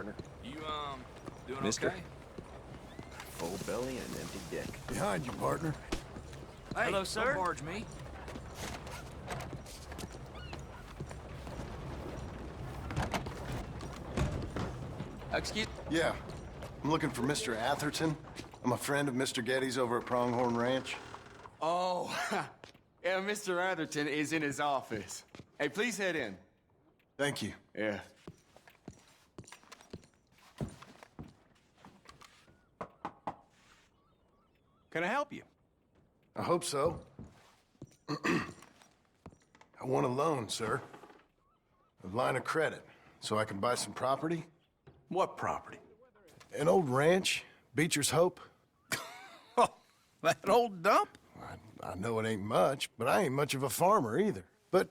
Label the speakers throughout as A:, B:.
A: partner?
B: You, doing
A: Mister?
B: okay?
A: Full belly and an empty dick.
C: Behind you, partner.
B: Hey,
D: Hello,
B: don't
D: sir.
B: barge me.
D: Excuse...
C: Yeah. I'm looking for Mr. Atherton. I'm a friend of Mr. Getty's over at Pronghorn Ranch.
E: Oh, yeah, Mr. Atherton is in his office. Hey, please head in.
C: Thank you.
E: Yeah. Can I help you?
C: I hope so. I want a loan, sir. A line of credit, so I can buy some property.
E: What property?
C: An old ranch, Beecher's Hope.
E: Oh, that old dump?
C: I know it ain't much, but I ain't much of a farmer either. But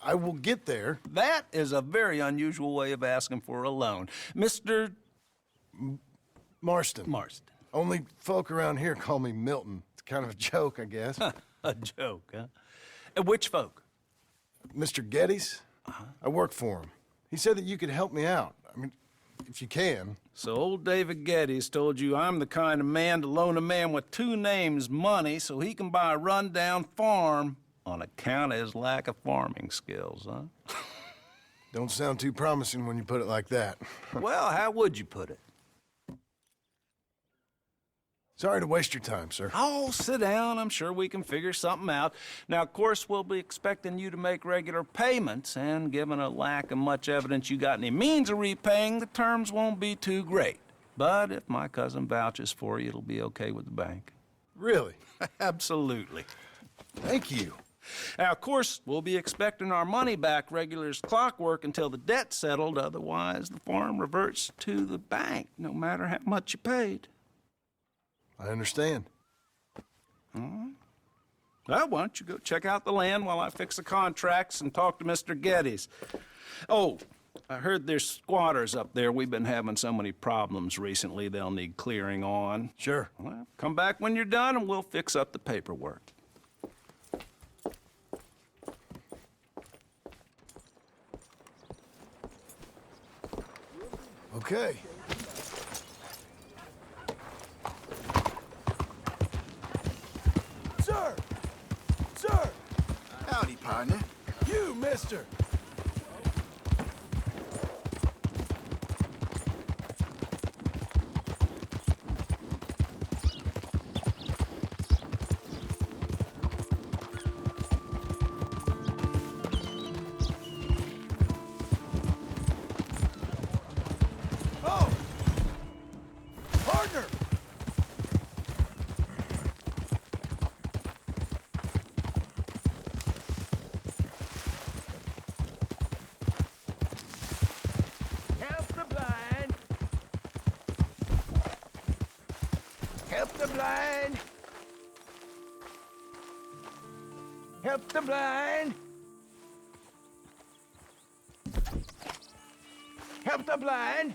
C: I will get there.
D: That is a very unusual way of asking for a loan. Mr.
C: Marston.
D: Marston.
C: Only folk around here call me Milton. It's kind of a joke, I guess.
D: A joke, huh? And which folk?
C: Mr. Getty's? I work for him. He said that you could help me out. I mean, if you can.
D: So old David Geddes told you I'm the kind of man to loan a man with two names money so he can buy a rundown farm on account of his lack of farming skills, huh?
C: Don't sound too promising when you put it like that.
D: Well, how would you put it?
C: Sorry to waste your time, sir.
D: Oh, sit down. I'm sure we can figure something out. Now, of course, we'll be expecting you to make regular payments, and given a lack of much evidence you got any means of repaying, the terms won't be too great. But if my cousin vouches for you, it'll be okay with the bank.
C: Really?
D: Absolutely.
C: Thank you.
D: Now, of course, we'll be expecting our money back regular as clockwork until the debt's settled. Otherwise, the farm reverts to the bank, no matter how much you paid.
C: I understand.
D: Well, why don't you go check out the land while I fix the contracts and talk to Mr. Geddes. Oh, I heard there's squatters up there. We've been having so many problems recently, they'll need clearing on.
C: Sure.
D: Well, come back when you're done and we'll fix up the paperwork.
C: Okay. Sir! Sir!
E: Howdy, partner.
C: You, mister! Oh! Partner!
F: Help the blind. Help the blind. Help the blind. Help the blind.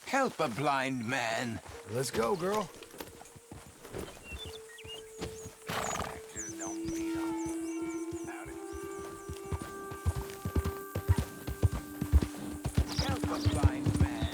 E: Help a blind man.
C: Let's go, girl.
E: Help a blind man.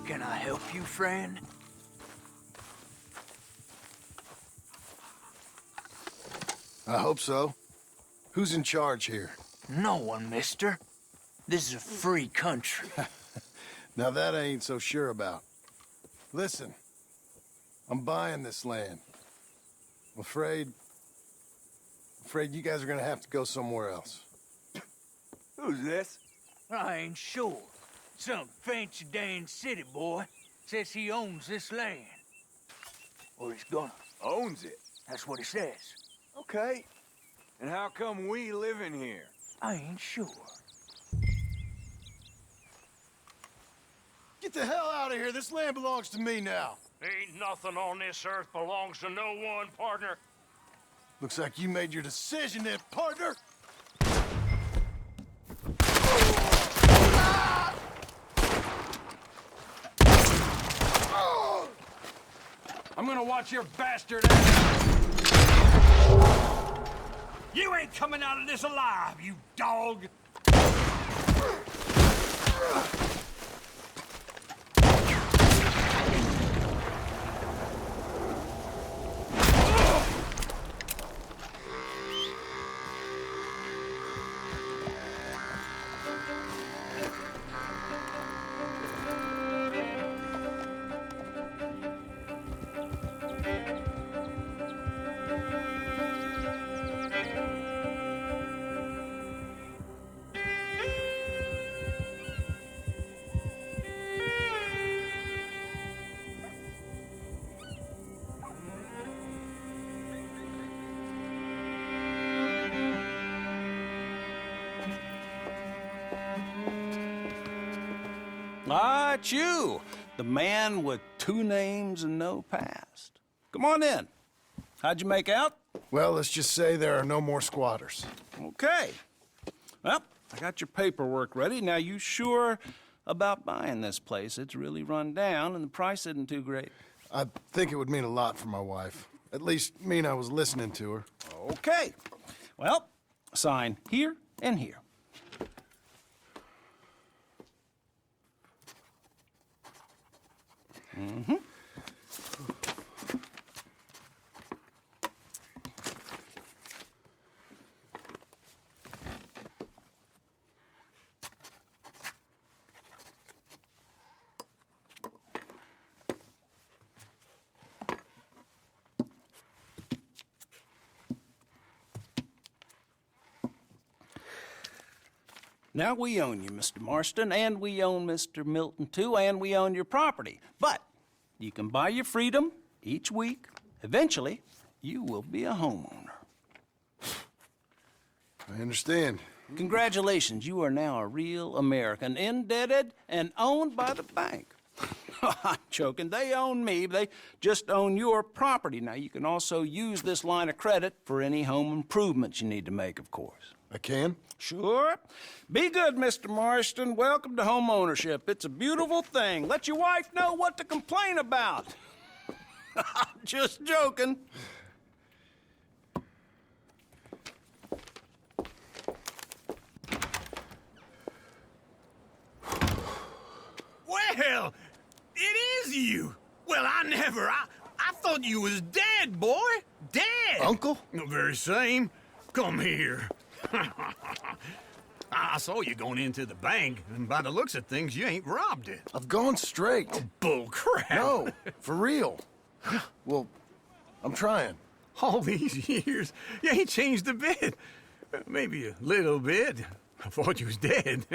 F: Can I help you, friend?
C: I hope so. Who's in charge here?
F: No one, mister. This is a free country.
C: Now that I ain't so sure about. Listen, I'm buying this land. I'm afraid you guys are gonna have to go somewhere else.
E: Who's this?
F: I ain't sure. Some fancy Dan city boy says he owns this land. Or he's gonna.
A: Owns it.
F: That's what he says.
A: Okay. And how come we live in here?
F: I ain't sure.
C: Get the hell out of here. This land belongs to me now.
G: Ain't nothing on this earth belongs to no one, partner.
C: Looks like you made your decision then, partner.
G: I'm gonna watch your bastard ass. You ain't coming out of this alive, you dog!
D: Ah, it's you, the man with 2 names and no past. Come on in. How'd you make out?
C: Well, let's just say there are no more squatters.
D: Okay. Well, I got your paperwork ready. Now, you sure about buying this place? It's really run down, and the price isn't too great.
C: I think it would mean a lot for my wife. At least mean I was listening to her.
D: Okay. Well, sign here and here. Mm-hmm. Now, we own you, Mr. Marston, and we own Mr. Milton, too, and we own your property. But you can buy your freedom each week. Eventually, you will be a homeowner.
C: I understand.
D: Congratulations, you are now a real American, indebted and owned by the bank. I'm joking. They own me. They just own your property. Now, you can also use this line of credit for any home improvements you need to make, of course.
C: I can?
D: Sure. Be good, Mr. Marston. Welcome to home ownership. It's a beautiful thing. Let your wife know what to complain about. Just joking.
G: Well, it is you. Well, I thought you was dead, boy. Dead.
C: Uncle?
G: The very same. Come here. I saw you going into the bank, and by the looks of things, you ain't robbed it.
C: I've gone straight.
G: Bull crap.
C: No, for real. Well, I'm trying.
G: All these years, you ain't changed a bit. Maybe a little bit. I thought you was dead.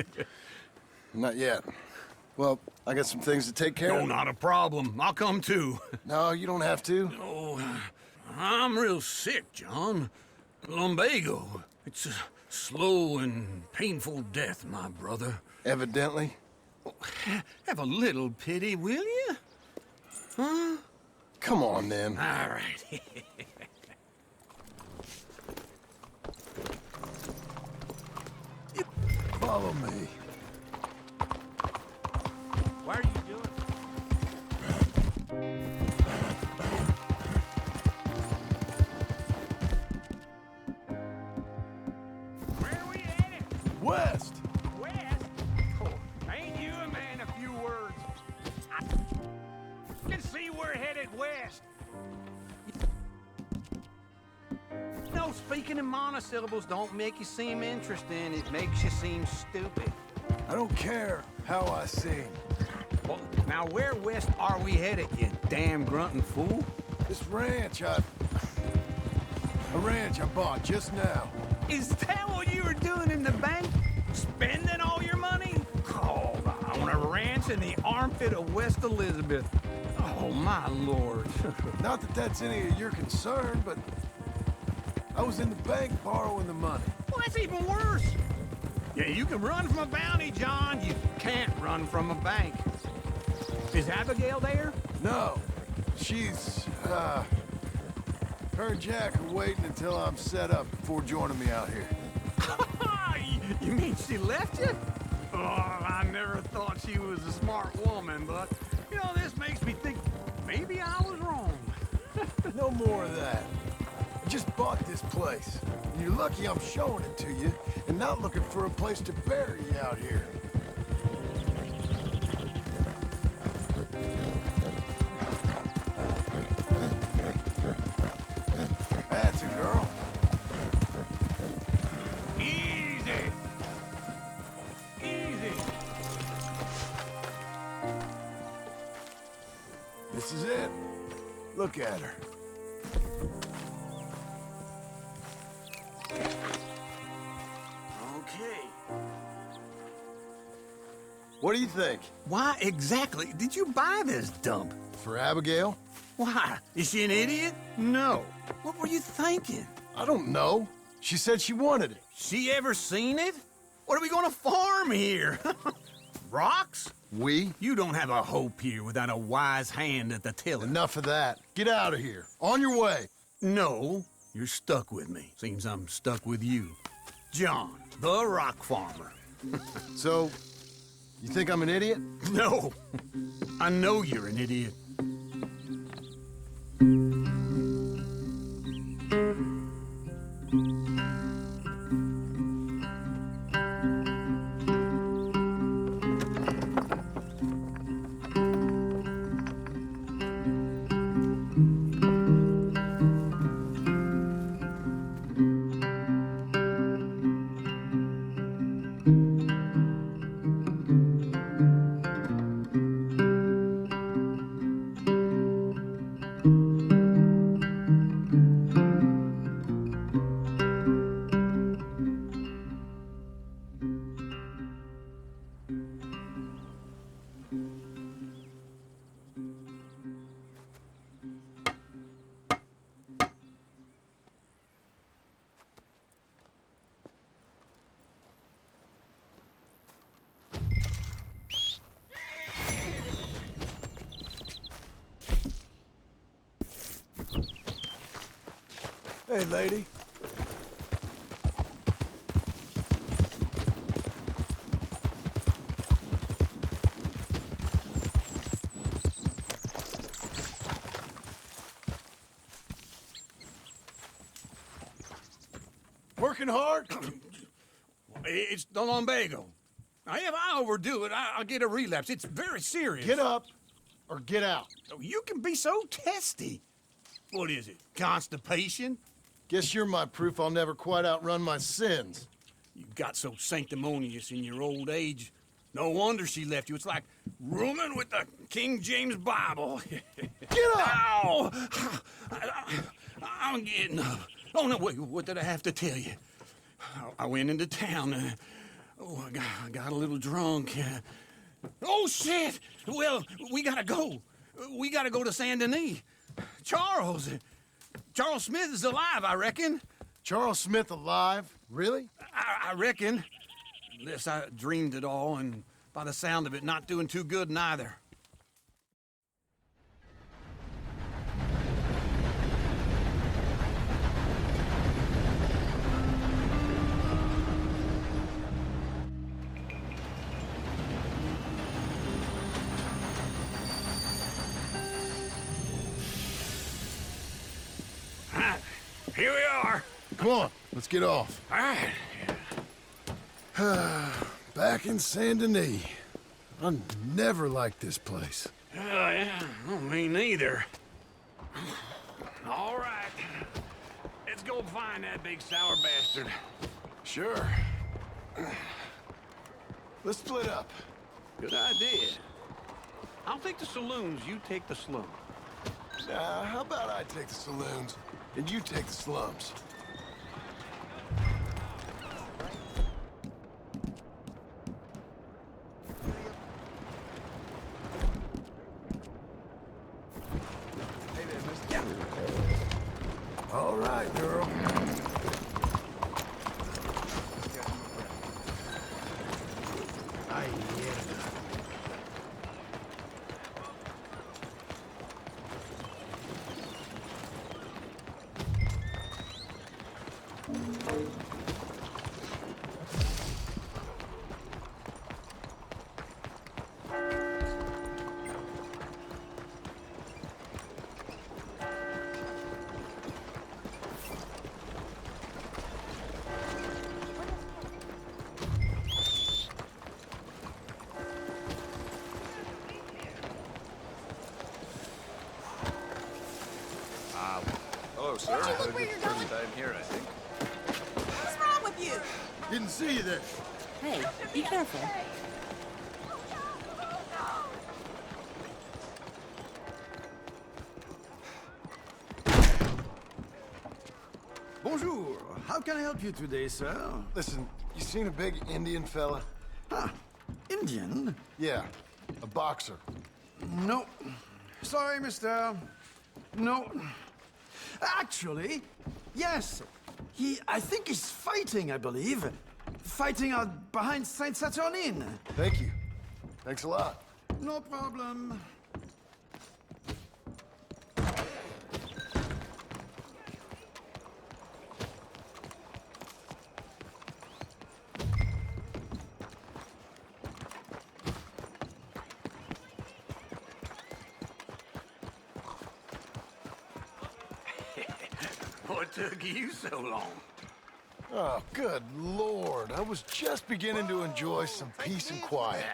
C: Not yet. Well, I got some things to take care
G: No,
C: of.
G: not a problem. I'll come too.
C: No, you don't have to.
G: Oh, I'm real sick, John. Lumbago. It's a slow and painful death, my brother.
C: Evidently.
G: Have a little pity, will you? Huh?
C: Come on, then.
G: All right.
C: Follow me.
B: Why are you doing? Where are we headed?
C: West!
B: West? Oh, ain't you a man of few words? I can see we're headed west.
E: No, speaking in monosyllables don't make you seem interesting. It makes you seem stupid.
C: I don't care how I sing.
E: Well, now where west are we headed, you damn grunting fool?
C: This ranch I bought just now.
E: Is that what you were doing in the bank? Spending all your money? Oh, on a ranch in the armpit of West Elizabeth. Oh, Oh, my lord.
C: Not that that's any of your concern, but I was in the bank borrowing the money.
E: Well, that's even worse. Yeah, you can run from a bounty, John. You can't run from a bank. Is Abigail there?
C: No, she's, her and Jack are waiting until I'm set up before joining me out here.
E: You mean she left you? Oh, I never thought she was a smart woman, but, you know, this makes me think maybe I was wrong.
C: No more of that. I just bought this place. And you're lucky I'm showing it to you and not looking for a place to bury you out here. That's a girl.
E: Easy. Easy.
C: This is it. Look at her.
E: Okay.
C: What do you think?
E: Why exactly did you buy this dump?
C: For Abigail?
E: Why? Is she an idiot? No. What were you thinking?
C: I don't know. She said she wanted it.
E: She ever seen it? What are we gonna farm here? Rocks?
C: We?
E: You don't have a hope here without a wise hand at the tiller.
C: Enough of that. Get out of here. On your way.
E: No, you're stuck with me. Seems I'm stuck with you. John, the rock farmer.
C: So, you think I'm an idiot?
E: No, I know you're an idiot.
C: Hey, lady. Working hard?
E: It's the lumbago. Now, if I overdo it, I'll get a relapse. It's very serious.
C: Get up or get out.
E: Oh, you can be so testy. What is it? Constipation?
C: Guess you're my proof I'll never quite outrun my sins.
E: You got so sanctimonious in your old age. No wonder she left you. It's like rooming with the King James Bible.
C: Get up!
E: Ow! I'm getting up. Oh, no, wait, what did I have to tell you? I went into town. I got a little drunk. Oh, shit! Well, we gotta go. We gotta go to Saint Denis. Charles Smith is alive, I reckon.
C: Charles Smith alive? Really?
E: I reckon. Unless I dreamed it all, and by the sound of it, not doing too good neither. Here we are.
C: Come on, let's get off.
E: All right.
C: Back in Saint Denis. I never liked this place.
E: Yeah, well, me neither. All right. Let's go find that big sour bastard.
C: Sure. Let's split up.
E: Good idea. I'll take the saloons, you take the slum.
C: How about I take the saloons and you take the slums?
H: you look where you're going?
A: Time here, I think.
H: What's wrong with you?
C: Didn't see you there.
H: Hey, be careful.
I: Bonjour. How can I help you today, sir?
C: Listen, you seen a big Indian fella?
I: Ah, Indian?
C: Yeah, a boxer.
I: No. Sorry, mister. No. Actually, yes. I think he's fighting, I believe. Fighting out behind Saint Saturnine.
C: Thank you. Thanks a lot.
I: No problem.
G: What took you so long?
C: Oh, good Lord. I was just beginning to enjoy some peace and quiet.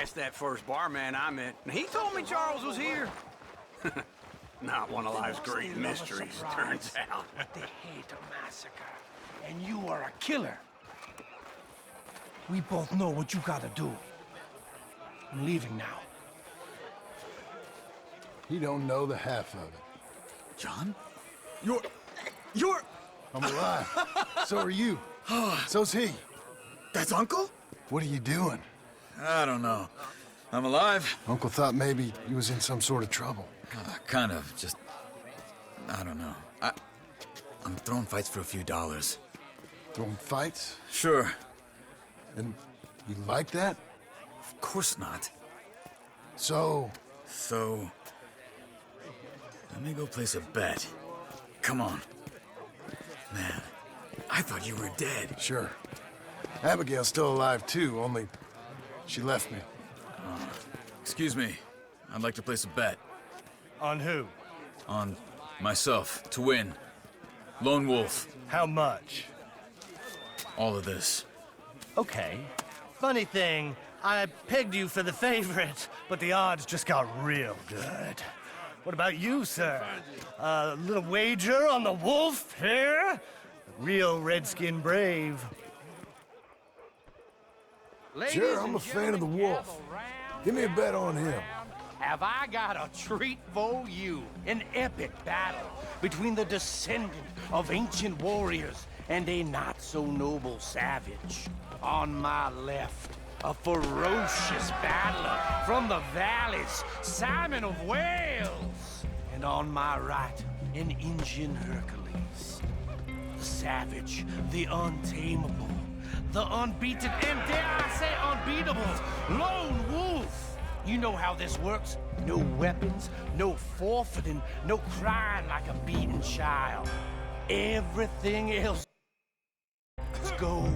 B: Asked that first barman I met, and he told me Charles was here. Not one of life's great mysteries, turns out.
J: They hate a massacre, and you are a killer. We both know what you gotta do. I'm leaving now.
C: He don't know the half of it.
I: John? You're...
C: I'm alive. So are you. So's he.
I: That's Uncle?
C: What are you doing?
K: I don't know. I'm alive.
C: Uncle thought maybe you was in some sort of trouble.
K: Kind of. Just... I don't know. I'm throwing fights for a few dollars.
C: Throwing fights?
K: Sure.
C: And you like that?
K: Of course not.
C: So...
K: So... Let me go place a bet. Come on. Man, I thought you were dead.
C: Sure. Abigail's still alive too, only she left me.
K: Excuse me. I'd like to place a bet.
J: On who?
K: On myself, to win. Lone Wolf.
J: How much?
K: All of this.
J: Okay. Funny thing, I pegged you for the favorite, but the odds just got real good. What about you, sir? A little wager on the wolf here? Real redskin brave.
C: Sure, I'm a fan of the wolf. Give me a bet on him.
J: Have I got a treat for you? An epic battle between the descendant of ancient warriors and a not-so-noble savage. On my left, a ferocious battler from the valleys, Simon of Wales. And on my right, an Indian Hercules. The savage, the untamable, the unbeaten, and dare I say unbeatable, Lone Wolf. You know how this works. No weapons, no forfeiting, no crying like a beaten child. Everything else goes.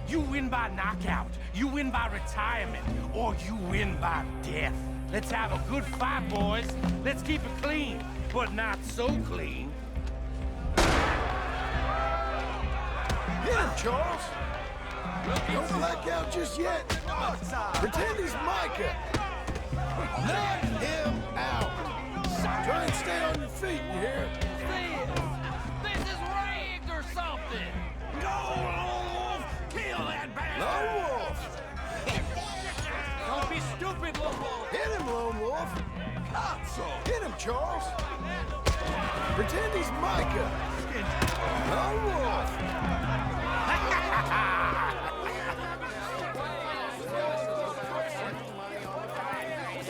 J: You win by knockout, you win by retirement, or you win by death. Let's have a good fight, boys. Let's keep it clean, but not so clean.
C: Get him, Charles! Don't black out just yet. Pretend he's Micah. Knock him out. Try and stay on your feet, you hear?
B: This is rigged or something! Go, Lone Wolf! Kill that bastard!
C: Lone Wolf!
B: Don't be stupid, Lone Wolf!
C: Hit him, Lone Wolf! Hit him, Charles! Pretend he's Micah! Lone Wolf!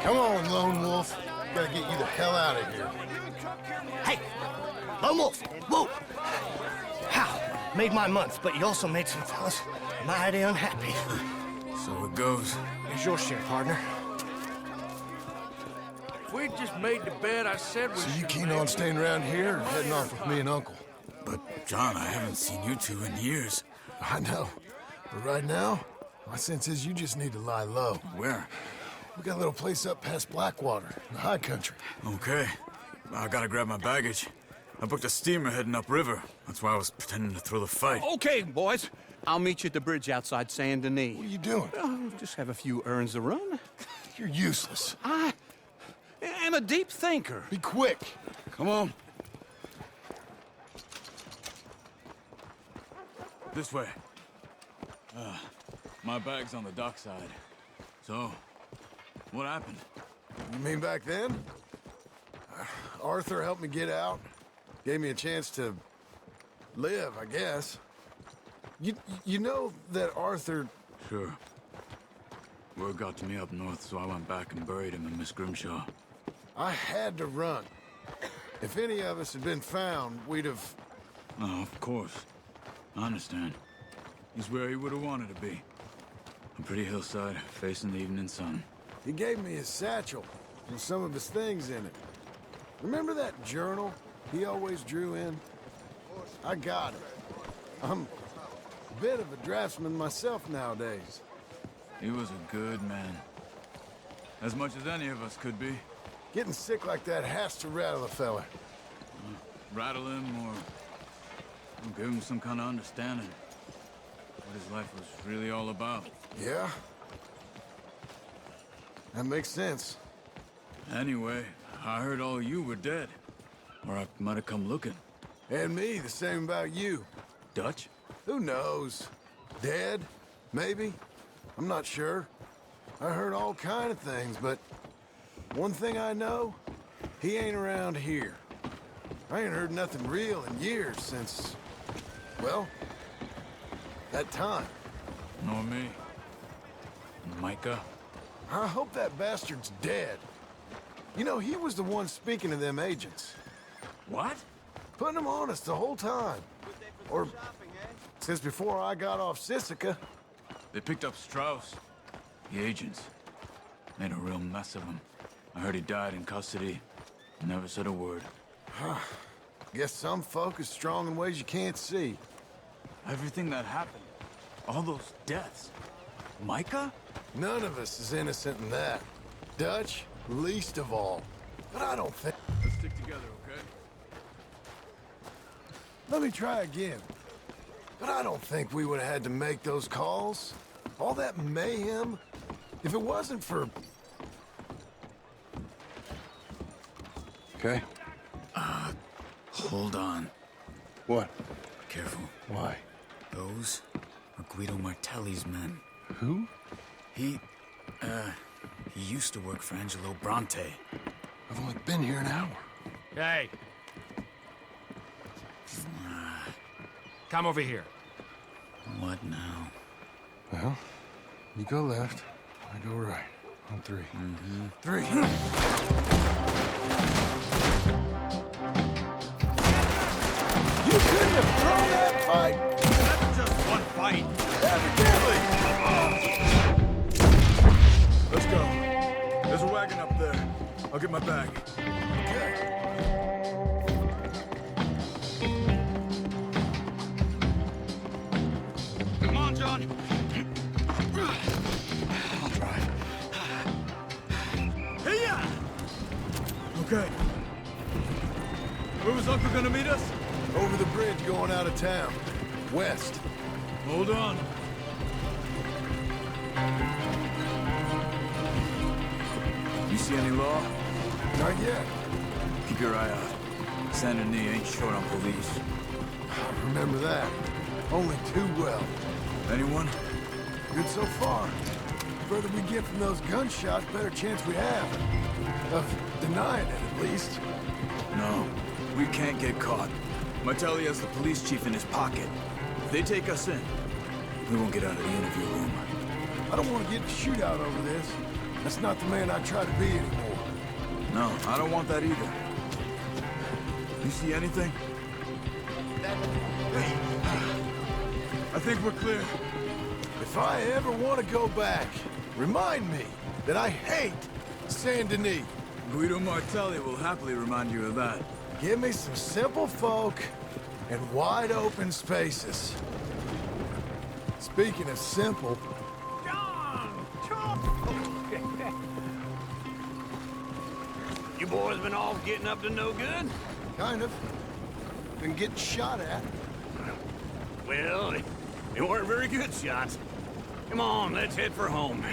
C: Come on, Lone Wolf. Gotta get you the hell out of here.
J: Hey, Lone Wolf, whoa! How? Made my month, but you also made some fellas mighty unhappy.
K: So it goes.
J: Here's your share, partner.
G: If we'd just made the bet I said we
C: So you keen on staying around here or heading off with me and Uncle?
K: But, John, I haven't seen you two in years.
C: I know. But right now, my sense is you just need to lie low.
K: Where?
C: We got a little place up past Blackwater, in the high country.
K: Okay. I gotta grab my baggage. I booked a steamer heading upriver. That's why I was pretending to throw the fight.
B: Okay, boys. I'll meet you at the bridge outside Saint Denis.
C: What are you doing?
B: Oh, just have a few errands to run.
C: You're useless.
B: I am a deep thinker.
C: Be quick.
K: Come on. This way. My bag's on the dockside. So, what happened?
C: You mean back then? Arthur helped me get out. Gave me a chance to live, I guess. You know that Arthur...
K: Sure. Word got to me up north, so I went back and buried him in Miss Grimshaw.
C: I had to run. If any of us had been found, we'd have...
K: Oh, of course. I understand. He's where he would have wanted to be. A pretty hillside, facing the evening sun.
C: He gave me his satchel with some of his things in it. Remember that journal he always drew in? I got it. I'm a bit of a draftsman myself nowadays.
K: He was a good man. As much as any of us could be.
C: Getting sick like that has to rattle a fella.
K: Rattle him or give him some kind of understanding. What his life was really all about.
C: Yeah? That makes sense.
K: Anyway, I heard all you were dead. Or I might have come looking.
C: And me, the same about you.
K: Dutch?
C: Who knows? Dead? Maybe? I'm not sure. I heard all kind of things, but one thing I know, he ain't around here. I ain't heard nothing real in years since, well, that time.
K: Nor me. Micah?
C: I hope that bastard's dead. You know, he was the one speaking to them agents.
K: What?
C: Putting them on us the whole time. Or since before I got off Sisika.
K: They picked up Strauss. The agents. Made a real mess of him. I heard he died in custody. Never said a word.
C: Guess some folk is strong in ways you can't see.
K: Everything that happened. All those deaths. Micah?
C: None of us is innocent in that. Dutch, least of all. But I don't think...
K: Let's stick together, okay?
C: Let me try again. But I don't think we would have had to make those calls. All that mayhem. If it wasn't for... Okay.
K: Hold on.
C: What?
K: Careful.
C: Why?
K: Those are Guido Martelli's men.
C: Who?
K: He used to work for Angelo Bronte.
C: I've only been here an hour.
J: Hey. Come over here.
K: What now?
C: Well, you go left, I go right. On three.
K: Mm-hmm.
C: 3. You couldn't have thrown that fight!
B: That's just one fight.
C: Evidently!
K: Let's go. There's a wagon up there. I'll get my bag.
C: Okay.
B: Come on, John.
K: I'll drive.
B: Hey-ya!
K: Okay. Where was Uncle gonna meet us?
C: Over the bridge going out of town. West.
K: Hold on. You see any law?
C: Not yet.
K: Keep your eye out. Saint Denis ain't short on police.
C: Remember that. Only too well.
K: Anyone?
C: Good so far. The further we get from those gunshots, better chance we have. Of denying it, at least.
K: No. We can't get caught. Martelli has the police chief in his pocket. If they take us in, we won't get out of the interview room.
C: I don't want to get in a shootout over this. That's not the man I try to be anymore.
K: No, I don't want that either. You see anything? I think we're clear.
C: If I ever want to go back, remind me that I hate Saint Denis.
K: Guido Martelli will happily remind you of that.
C: Give me some simple folk and wide open spaces. Speaking of simple,
B: You boys been all getting up to no good?
C: kind of. Been getting shot at.
B: Well, they weren't very good shots. Come on, let's head for home.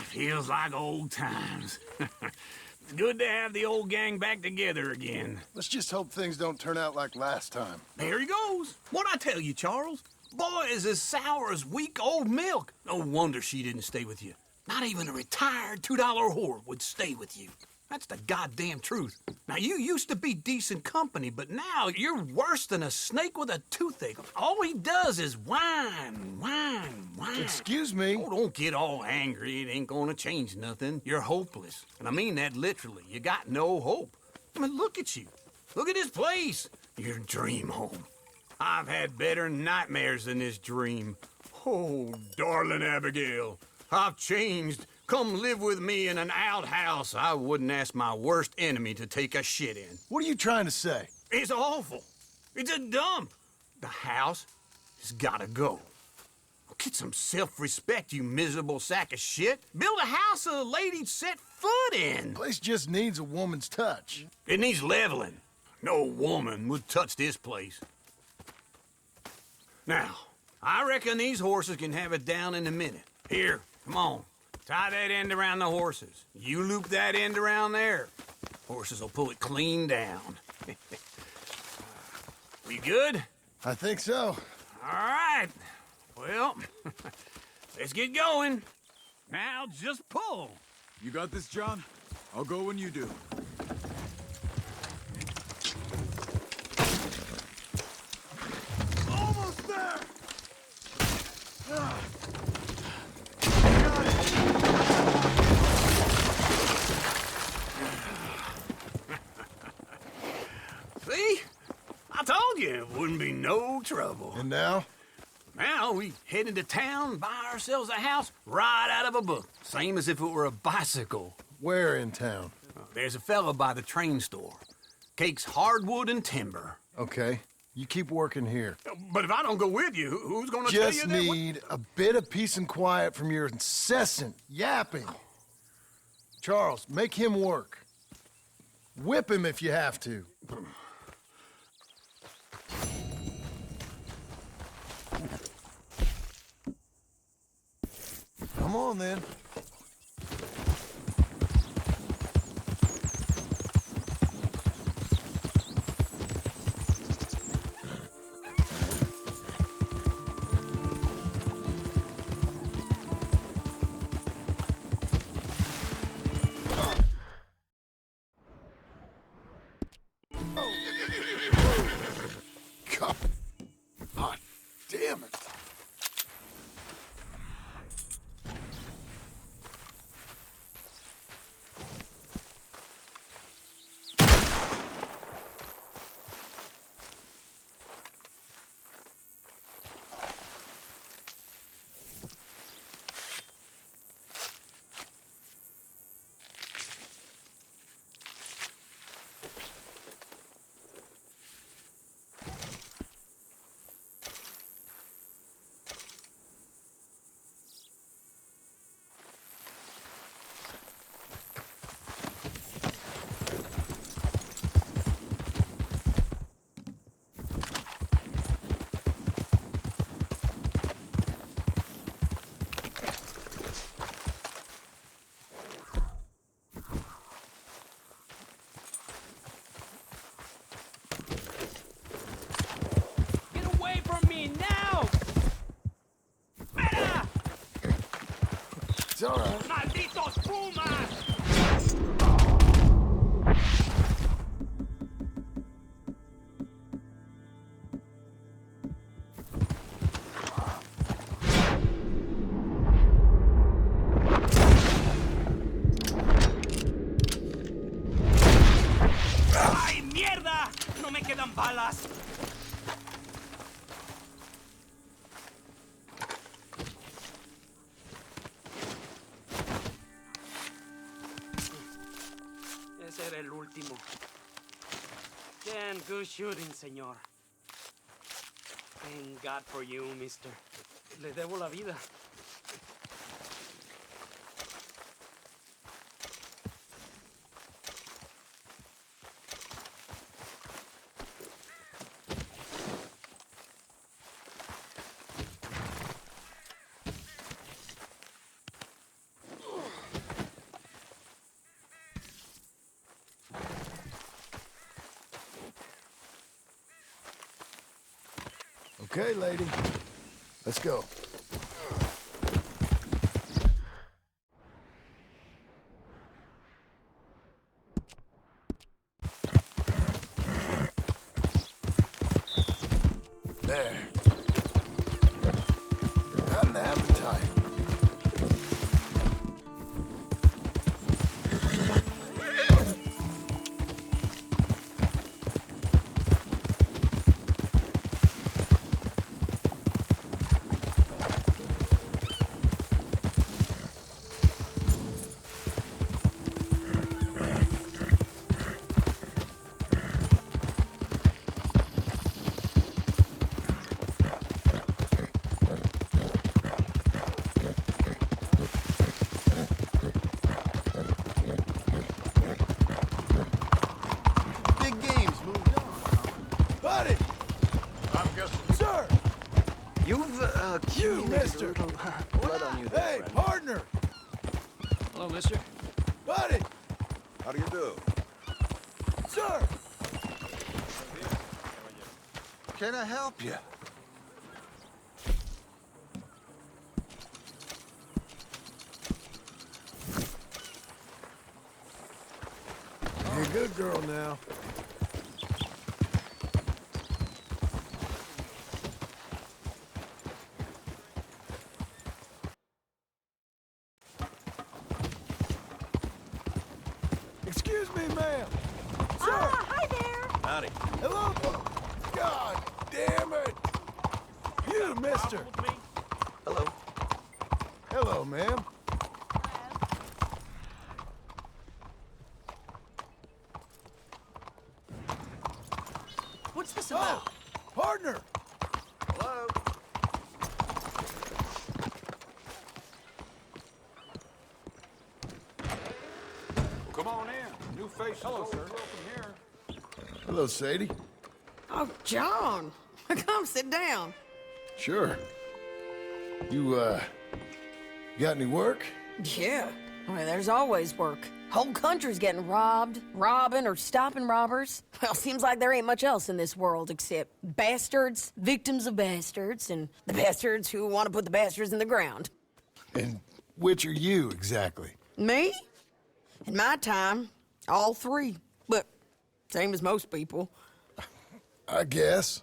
G: Feels like old times. It's good to have the old gang back together again.
C: Let's just hope things don't turn out like last time.
G: There he goes. What'd I tell you, Charles? Boy is as sour as week-old milk. No wonder she didn't stay with you. Not even a retired $2 whore would stay with you. That's the goddamn truth. Now, you used to be decent company, but now you're worse than a snake with a toothache. All he does is whine, whine, whine.
C: Excuse me?
G: Oh, don't get all angry. It ain't gonna change nothing. You're hopeless. And I mean that literally. You got no hope. I mean, look at you. Look at this place. Your dream home. I've had better nightmares than this dream. Oh, darling Abigail, I've changed. Come live with me in an outhouse I wouldn't ask my worst enemy to take a shit in.
C: What are you trying to say?
G: It's awful. It's a dump. The house has gotta go. Get some self-respect, you miserable sack of shit. Build a house a lady'd set foot in.
C: Place just needs a woman's touch.
G: It needs leveling. No woman would touch this place. Now, I reckon these horses can have it down in a minute. Here, come on. Tie that end around the horses. You loop that end around there. Horses will pull it clean down. We good?
C: I think so.
G: All right. Well, let's get going. Now just pull.
A: You got this, John? I'll go when you do. Almost there!
G: See? I told you it wouldn't be no trouble.
C: And now?
G: Now we head into town, buy ourselves a house right out of a book. Same as if it were a bicycle.
C: Where in town?
G: There's a fella by the train store. Cakes hardwood and timber.
C: Okay. You keep working here.
G: But if I don't go with you, who's gonna tell you
C: Just
G: that?
C: need a bit of peace and quiet from your incessant yapping. Charles, make him work. Whip him if you have to. Come on, then. God damn it. It's all right.
J: ¡Malditos pumas! ¡Ay, mierda! ¡No me quedan balas! Ese era el último. Damn good shooting, senor. Thank God for you, mister. Le debo la vida.
C: Okay, lady. Let's go. There. Got an appetite.
I: Big game's moved on.
C: Buddy!
E: I'm guessing.
C: Sir!
F: You've
C: You,
F: accumulated
C: mister!
F: a little blood on you there,
C: Hey,
F: friend.
C: partner!
E: Hello, mister.
C: Buddy!
A: How do you do?
C: Sir!
I: Can I help you?
C: You're a good girl now. Excuse me, ma'am. Sir!
H: Hi there.
A: Howdy.
C: Hello? God damn it! You, mister!
F: Hello.
C: Hello, ma'am.
H: What's this about?
C: Oh, partner!
F: Hello.
A: Come on in. New face. Hello, sir. Welcome here.
C: Hello, Sadie.
H: Oh, John. Come sit down.
C: Sure. You, got any work?
H: Yeah. Well, there's always work. Whole country's getting robbed, robbing, or stopping robbers. Well, seems like there ain't much else in this world except bastards, victims of bastards, and the bastards who want to put the bastards in the ground.
C: And which are you, exactly?
H: Me? In my time, all three. But same as most people.
C: I guess.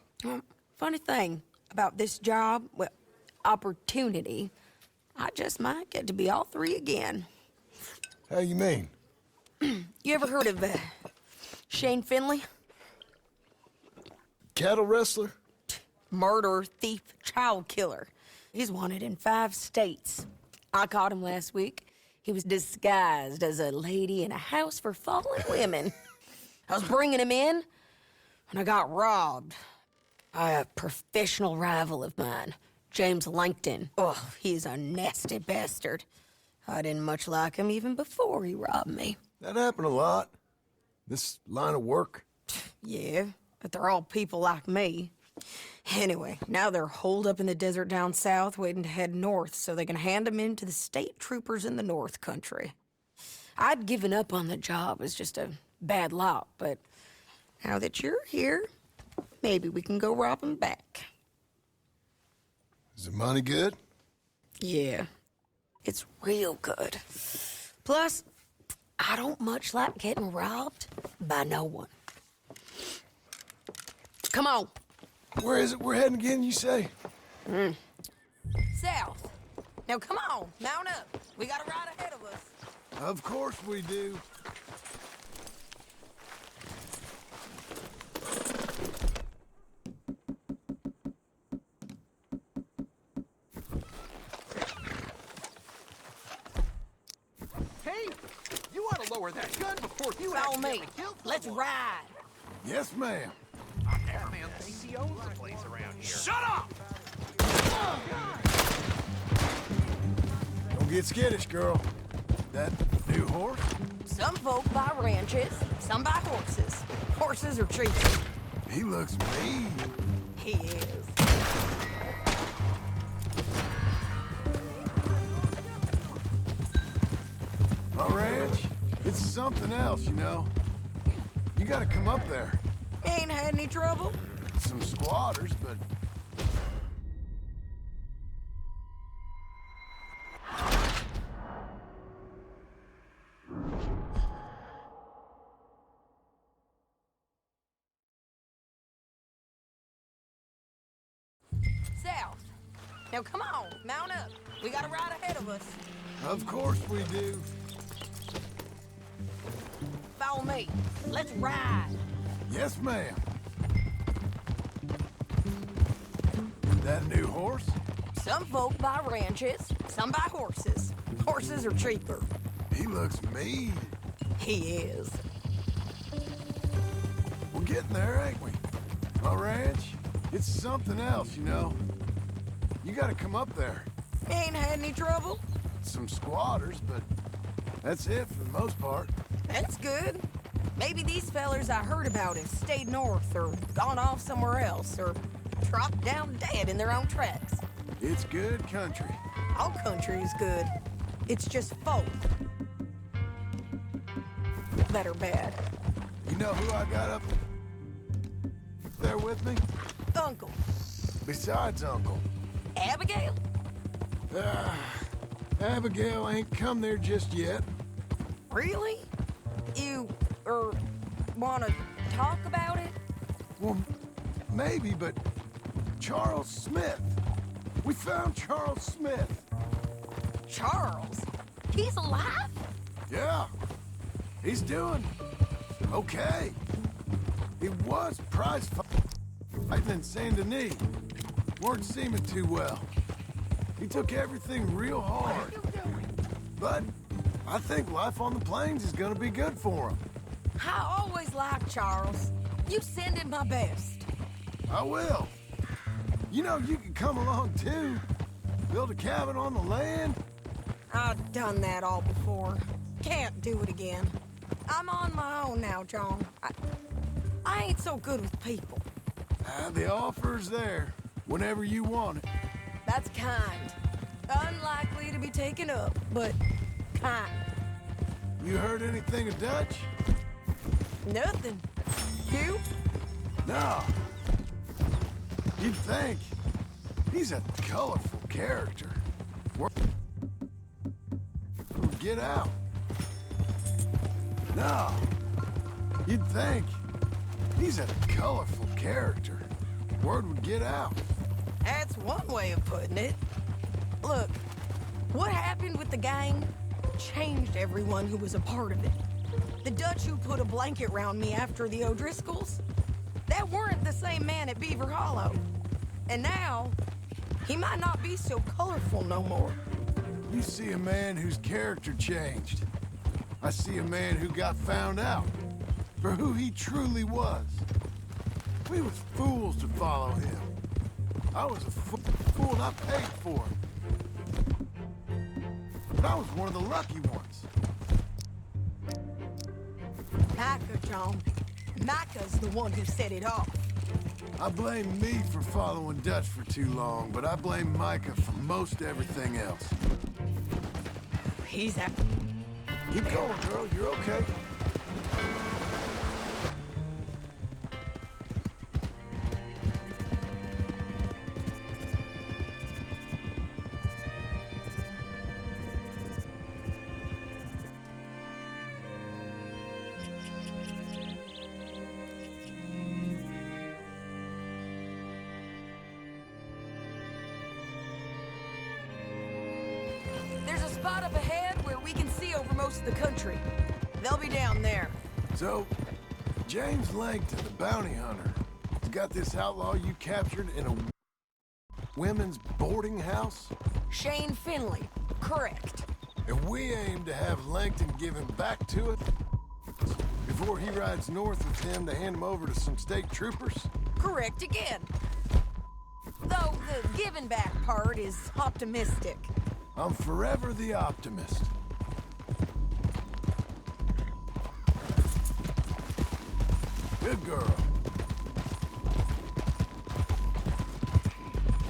H: Funny thing about this job, well, opportunity, I just might get to be all three again.
C: How you mean?
H: You ever heard of Shane Finley?
C: Cattle wrestler?
H: Murderer, thief, child killer. He's wanted in 5 states. I caught him last week. He was disguised as a lady in a house for fallen women. I was bringing him in, and I got robbed by a professional rival of mine, James Langton. Oh, he's a nasty bastard. I didn't much like him even before he robbed me.
C: That happened a lot. This line of work.
H: Yeah, but they're all people like me. Anyway, now they're holed up in the desert down south, waiting to head north so they can hand them in to the state troopers in the north country. I'd given up on the job as just a bad lot, but now that you're here, maybe we can go rob them back.
C: Is the money good?
H: Yeah, it's real good. Plus, I don't much like getting robbed by no one. Come on.
C: Where is it we're heading again, you say?
H: South. Now come on, mount up. We got a ride ahead of us.
C: Of course we do.
I: Hey, you ought to lower that gun before you
H: Follow me.
I: accidentally kill
H: Let's
I: someone.
H: ride.
C: Yes, ma'am.
J: Shut up!
C: Don't get skittish, girl. That new horse?
H: Some folk buy ranches, some buy horses. Horses are cheaper.
C: He looks mean.
H: He is.
C: My ranch? It's something else, you know. You gotta come up there.
H: Ain't had any trouble?
C: Some squatters, but...
H: South. Now come on, mount up. We got a ride ahead of us.
C: Of course we do.
H: Follow me. Let's ride.
C: Yes, ma'am. That new horse?
H: Some folk buy ranches, some buy horses. Horses are cheaper.
C: He looks mean.
H: He is.
C: We're getting there, ain't we? My ranch? It's something else, you know. You gotta come up there.
H: Ain't had any trouble?
C: Some squatters, but that's it for the most part.
H: That's good. Maybe these fellers I heard about have stayed north or gone off somewhere else or dropped down dead in their own tracks.
C: It's good country.
H: All country is good. It's just folk that are bad.
C: You know who I got up there with me?
H: Uncle.
C: Besides Uncle.
H: Abigail?
C: Abigail ain't come there just yet.
H: Really? You, wanna talk about it?
C: Well, maybe, but Charles Smith. We found Charles Smith.
H: Charles? He's alive?
C: Yeah. He's doing okay. He was prize fighting in Saint Denis. Weren't seeming too well. He took everything real hard. But I think life on the plains is gonna be good for him.
H: I always liked Charles. You send him my best.
C: I will. You know, you can come along too. Build a cabin on the land.
H: I've done that all before. Can't do it again. I'm on my own now, John. I ain't so good with people.
C: The offer's there whenever you want it.
H: That's kind. Unlikely to be taken up, but kind.
C: You heard anything of Dutch?
H: Nothing. You?
C: No. You'd think. He's a colorful character. Get out. No. You'd think. He's a colorful character. Word would get out.
H: That's one way of putting it. Look, what happened with the gang changed everyone who was a part of it. The Dutch who put a blanket round me after the O'Driscolls, that weren't the same man at Beaver Hollow. And now, he might not be so colorful no more.
C: You see a man whose character changed. I see a man who got found out for who he truly was. We was fools to follow him. I was a fool and I paid for it. But I was one of the lucky ones.
H: Micah, John. Micah's the one who set it off.
C: I blame me for following Dutch for too long, but I blame Micah for most everything else.
H: He's a...
C: Keep going, girl. You're okay.
H: There's a spot up ahead where we can see over most of the country. They'll be down there.
C: So, James Langton, the bounty hunter, has got this outlaw you captured in a women's boarding house?
H: Shane Finley. Correct.
C: And we aim to have Langton give him back to it before he rides north with him to hand him over to some state troopers?
H: Correct again. Though the giving back part is optimistic.
C: I'm forever the optimist. Good girl.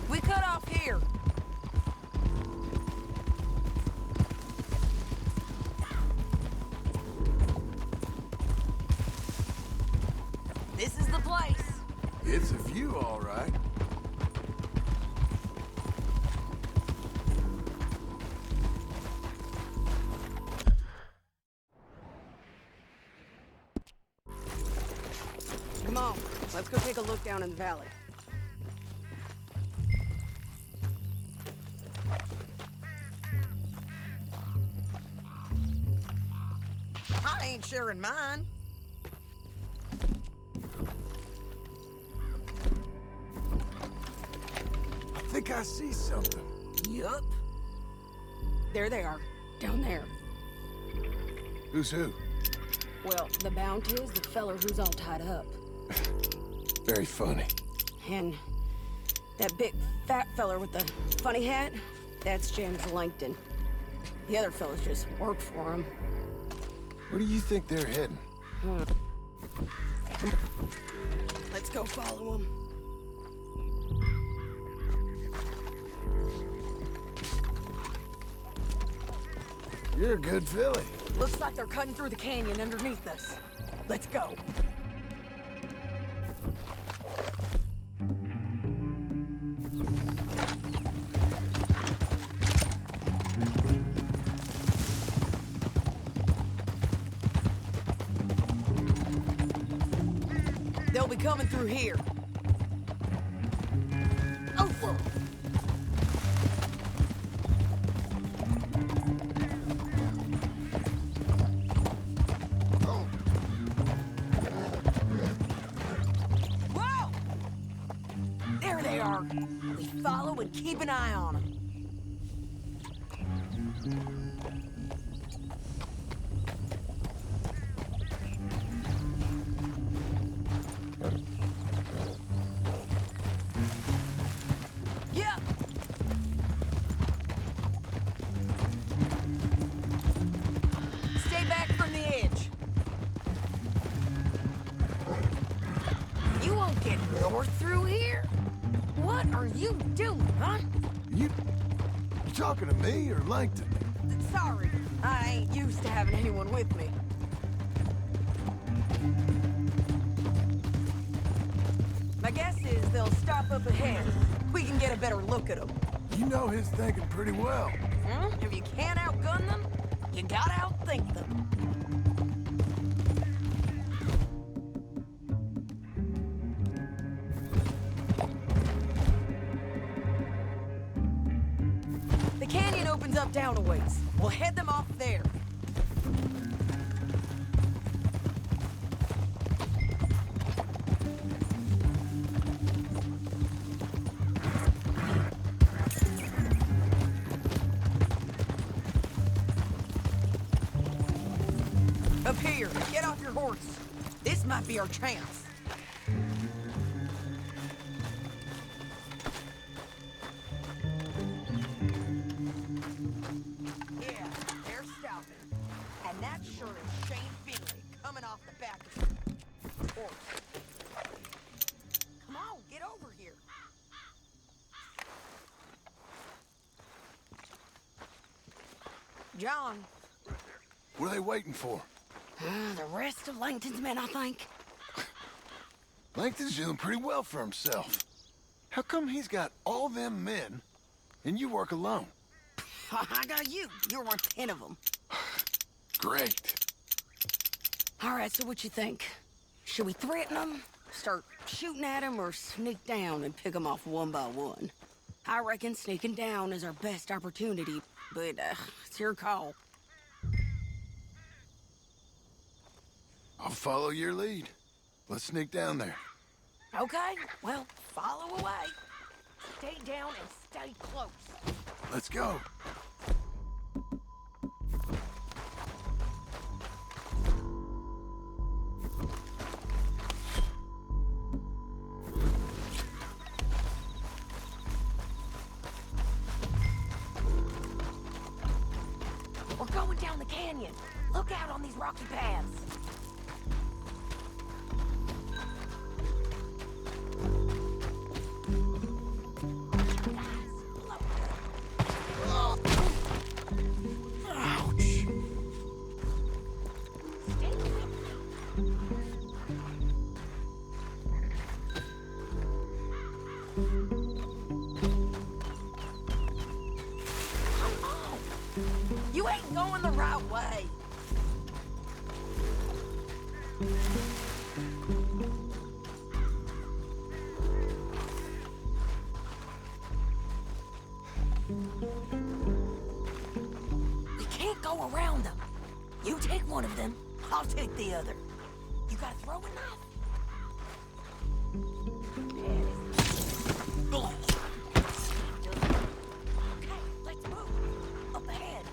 H: We cut off here. This is the place.
C: It's a view, all right.
H: Come on, let's go take a look down in the valley. I ain't sharing mine.
C: I think I see something.
H: Yup. There they are, down there.
C: Who's who?
H: Well, the bounty is the feller who's all tied up.
C: Very funny.
H: And that big fat feller with the funny hat, that's James Langton. The other fellas just work for him.
C: Where do you think they're heading?
H: Let's go follow him.
C: You're a good filly.
H: Looks like they're cutting through the canyon underneath us. Let's go. They'll be coming through here. Oh, whoa. Whoa! There they are. We follow and keep an eye on them. Yeah. Stay back from the edge. You won't get north through here? What are you doing, huh?
C: You talking to me or Langton?
H: Sorry, I ain't used to having anyone with me. My guess is they'll stop up ahead. We can get a better look at them.
C: You know his thinking pretty well.
H: If you can't outgun them, you gotta outthink them. The canyon opens up down a ways. We'll head them off there. Up here, get off your horse. This might be our chance. Yeah, they're stopping. And that sure is Shane Finley coming off the back of his horse. Come on, get over here. John.
C: What are they waiting for?
H: The rest of Langton's men, I think.
C: Langton's doing pretty well for himself. How come he's got all them men and you work alone?
H: I got you. You're worth 10 of them.
C: Great.
H: All right, so what you think? Should we threaten them, start shooting at them, or sneak down and pick them off one by one? I reckon sneaking down is our best opportunity, but it's your call.
C: I'll follow your lead. Let's sneak down there.
H: Okay, well, follow away. Stay down and stay close.
C: Let's go.
H: canyon. Look out on these rocky paths. You ain't going the right way. We can't go around them. You take one of them, I'll take the other. You got a throwing knife? Okay, let's move. Up ahead,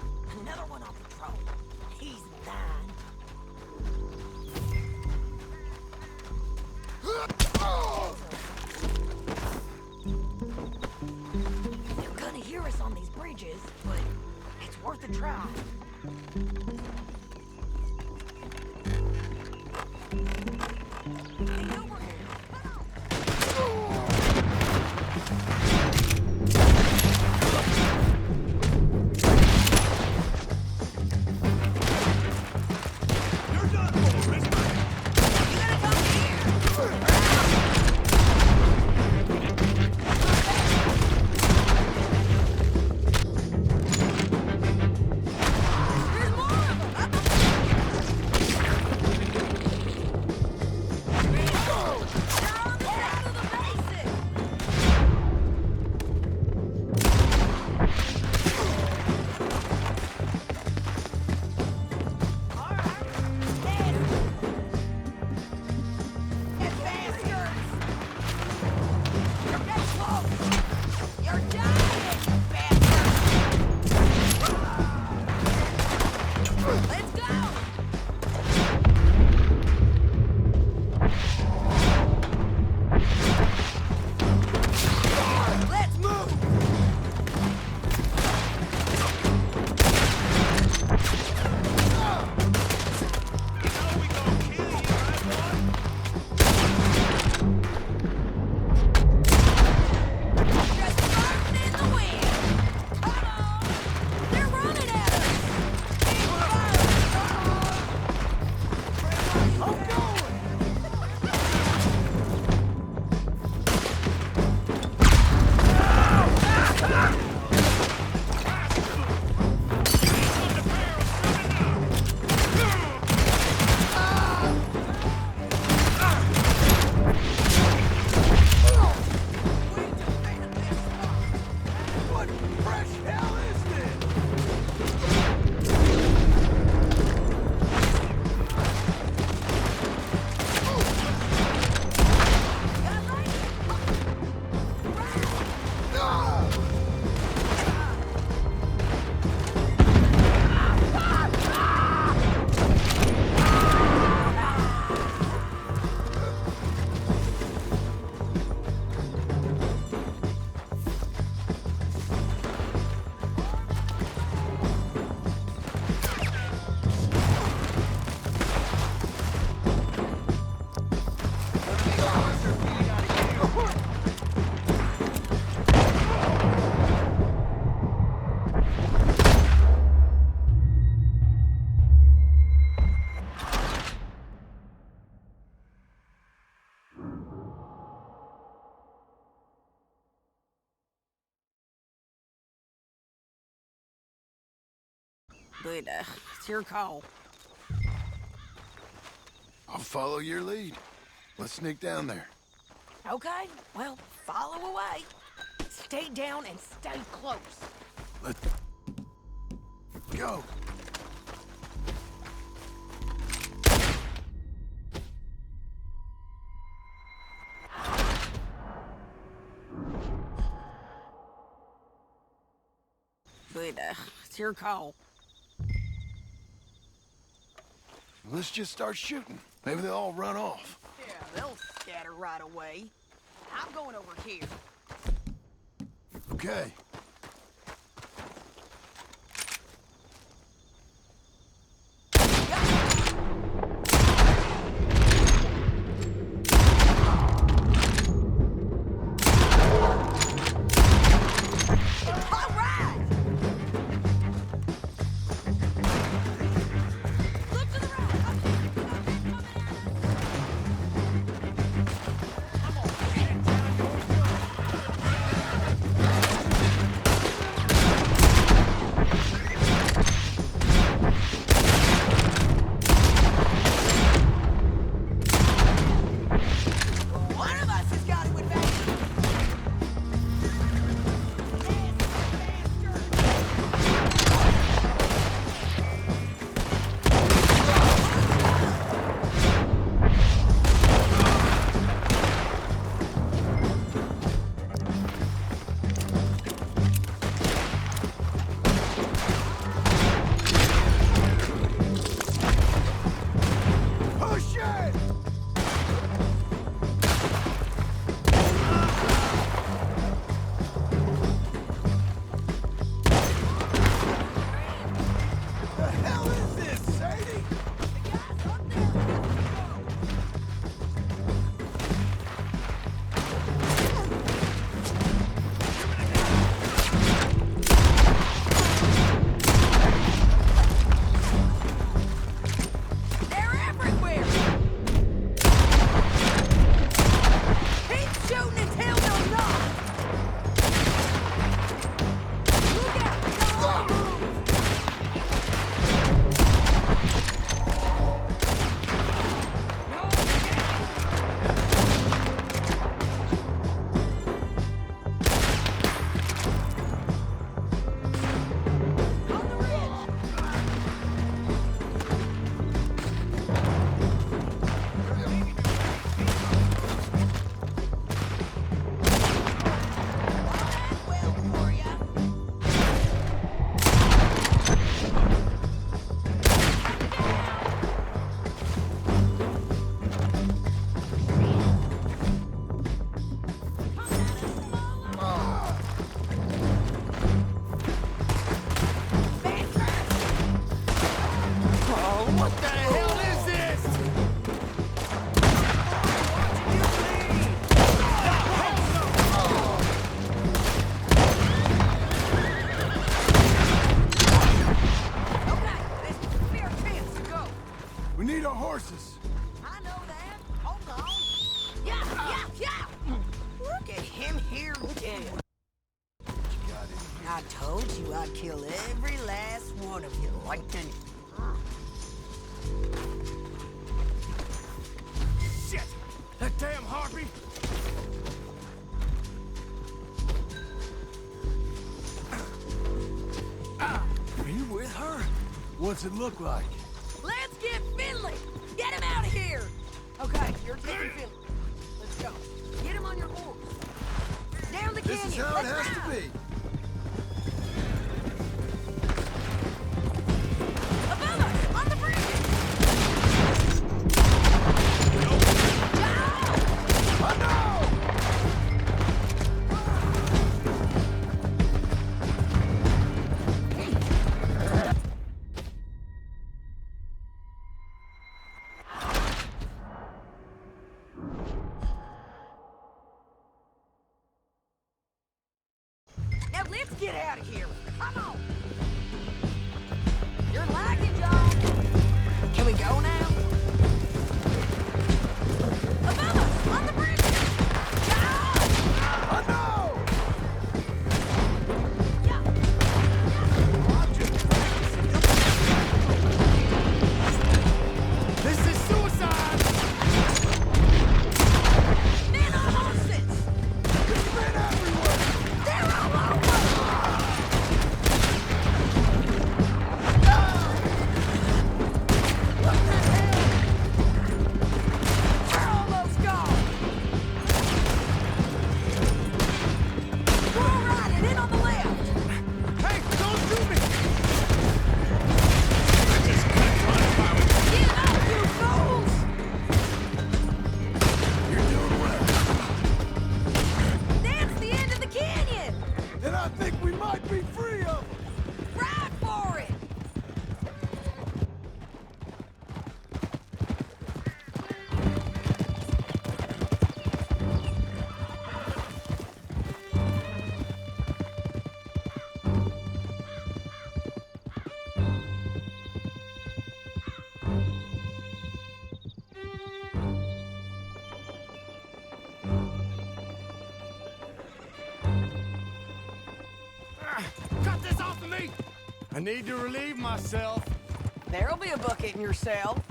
H: another one on patrol. He's mine. They're gonna hear us on these bridges, but it's worth a try. Get over here. But, it's your call.
C: I'll follow your lead. Let's sneak down there.
H: Okay, well, follow away. Stay down and stay close.
C: Let's go.
H: But, it's your call.
C: Let's just start shooting. Maybe they'll all run off.
H: Yeah, they'll scatter right away. I'm going over here.
C: Okay.
H: knew I'd kill every last one of you, Langton.
C: Shit! That damn harpy! Are you with her? What's it look like?
H: Let's get Finley! Get him out of here! Okay, you're taking Finley. Let's go. Get him on your horse. Down the canyon.
C: This is how it
H: Let's
C: has to
H: ride.
C: be.
H: Above us, on the bridge!
C: Oh, no!
H: Now let's get out of here. Come on. You're lagging, John. Can we go now? Above us, on the bridge! John!
C: Oh, no!
H: Yeah.
C: This is suicide!
H: Men on horses!
C: There's men everywhere!
H: They're all over! What the hell? We're almost gone! We're all riding in on the left!
C: Hey, don't do me!
H: Get up, you fools!
C: You're doing well.
H: That's the end of the canyon!
C: And I think we might be free of them.
H: Ride for it!
C: Cut this off of me! I need to relieve myself.
H: There'll be a bucket in your cell.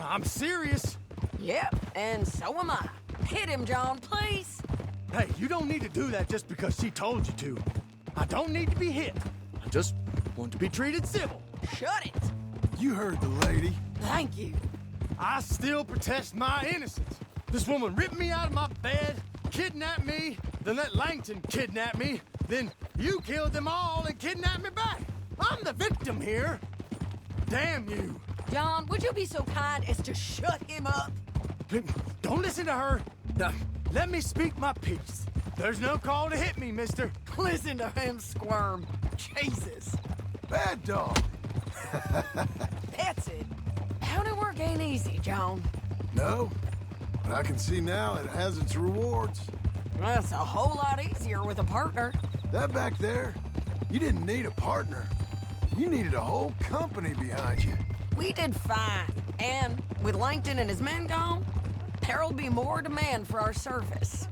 C: I'm serious.
H: Yep, and so am I. Hit him, John, please.
C: Hey, you don't need to do that just because she told you to. I don't need to be hit. I just want to be treated civil.
H: Shut it.
C: You heard the lady.
H: Thank you.
C: I still protest my innocence. This woman ripped me out of my bed, kidnapped me, then let Langton kidnap me, then you killed them all and kidnapped me back. I'm the victim here. Damn you.
H: John, would you be so kind as to shut him up?
C: Don't listen to her. Now, let me speak my piece. There's no call to hit me, mister.
H: Listen to him squirm. Jesus.
C: Bad dog.
H: That's it. How'd it work ain't easy, John?
C: No, but I can see now it has its rewards.
H: That's a whole lot easier with a partner.
C: That back there, you didn't need a partner. You needed a whole company behind you.
H: We did fine. And with Langton and his men gone, there'll be more demand for our service.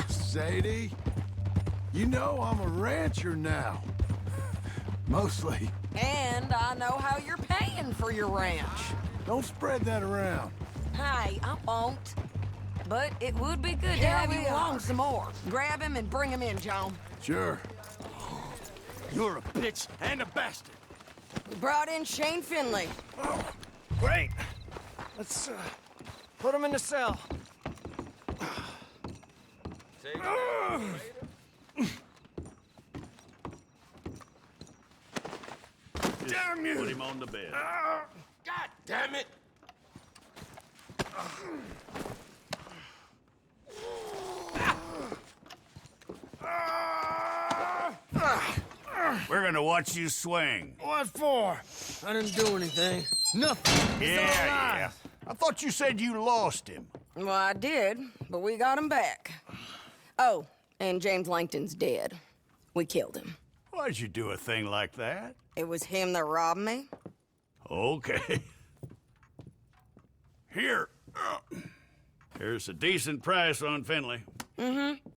C: Sadie, you know I'm a rancher now. Mostly.
H: And I know how you're paying for your ranch.
C: Don't spread that around.
H: Hey, I won't. But it would be good to have you along some more. Grab him and bring him in, John.
C: Sure. You're a bitch and a bastard.
H: We brought in Shane Finley.
D: Oh, great. Let's put him in the cell.
C: Damn you!
L: Put him on the bed.
C: God damn it!
L: We're gonna watch you swing.
C: What for? I didn't do anything. Nothing. It's all
L: Yeah.
C: lies.
L: I thought you said you lost him.
H: Well, I did, but we got him back. Oh, and James Langton's dead. We killed him.
L: Why'd you do a thing like that?
H: It was him that robbed me.
L: Okay. Here. Here's a decent price on Finley.
H: Mm-hmm.